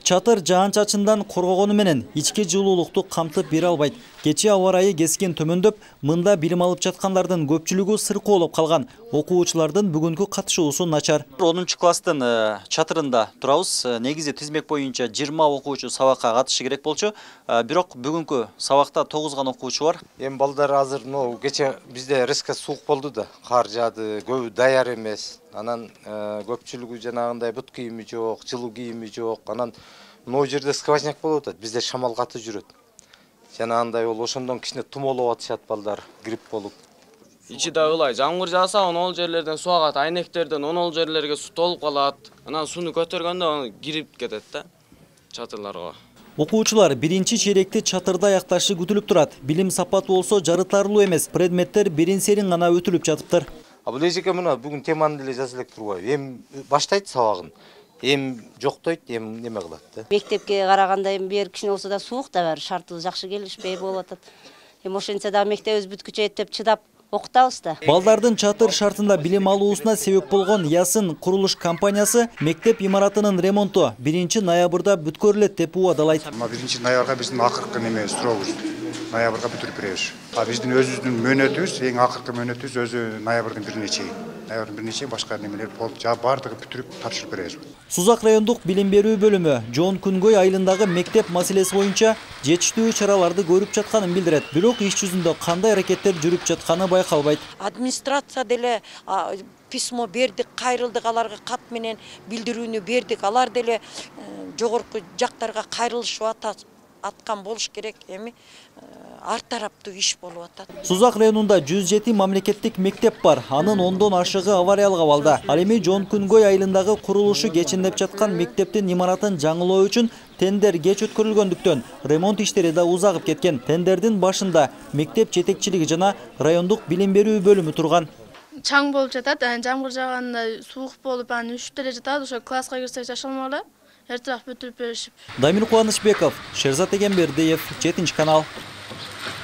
Чатыр жаан-чачындан коргогону менен ички жылуулукту камтып бере албайт. Кечээ аба ырайы кескен төмөндөп, мында билим алып жаткандардын көпчүлүгү сыркоолоп калган. Окуучулардын бүгүнкү катышуусу начар. 10 класстын чатырында турабыз. Негизи тизмек боюнча 20 окуучу сабакка катышы керек болчу. Бирок бүгүнкү сабакта 9 гана окуучу бар. Эми балдар азыр кече бизде резко суук болду да, кар жаады, көбү даяр эмес. Анан көпчүлүгү жанагындай бут кийими жок, жылуу кийими жок. Анан могу жерде сквозняк болуп атат. Бизде шамал каты жүрөт. Жанагындай ол ошондон кичине тумоолоп атышат балдар, грипп болуп. Ичи да ылай, жамгыр жааса, ол жерлерден суу агат, айнектерден ол жерлерге суу толуп калат. Анан сууну көтөргөндө кирип кетет да чатырларга. Окуучулар биринчи чейректи чатырда аякташы күтүлүп турат. Билим сапаты болсо жарытарлуу эмес. Предметтер берин-серин гана өтүлүп жатыптыр. Бул эжеке мына бүгүн теманы деле жаза элек турбайбы. Эми баштайт сабагын. Эми жоктойт, эми неме кылат да. Мектепке караганда эми бир кичине болсо да суук да бар, шартыбыз жакшы келишпей болуп атат. Эми ошентсе да мектебибиз бүткүчө эптеп чыдап окутабыз да. Балдардын чатыр шартында билим алуусуна себеп болгон Ясын курулуш компаниясы мектеп имаратынын ремонту 1 ноябрда бүткөрүлөт деп убадалайт. 1 ноябрга биздин акыркы неме сурообуз. Ноябрга бүтүрүп беребиз. Биздин өзүбүздүн мөөнөтүбүз, эң акыркы мөөнөтүбүз өзү ноябрдын 1-ине чейин. Ноябрдын 1-ине чейин башка немелер болуп, бардыгы бүтүрүп тапшырып беребиз. Сузак райондук билим берүү бөлүмү Жоон Күнгөй айылындагы мектеп маселеси боюнча жетиштүү чараларды көрүп жатканын билдирет. Бирок иш жүзүндө кандай аракеттер жүрүп жатканы байкалбайт. Администрация деле письмо бердик, кайрылдык, аларга кат менен билдирүүнү бердик. Алар деле жогорку жактарга кайрылышып аткан болуш керек. Эми ар тараптуу иш болуп атат. Сузак районунда 107 мамлекеттик мектеп бар. Анын 10дон ашыгы авариялык абалда. Ал эми Жоон Күнгөй айылындагы курулушу кечиндеп жаткан мектептин имаратын жаңылоо үчүн тендер кеч өткөрүлгөндүктөн ремонт иштери да узагып кеткен. Тендердин башында мектеп жетекчилиги жана райондук билим берүү бөлүмү турган. Чаң болуп жатат, жамгыр жааганда суук болуп, анан үшүп деле жатат. Ошо класска кирсек жашалмагыла. Эртеак бүтүрүп беришип. Дамир Кубанычбеков, Шерзат Эгембердиев, 7 канал.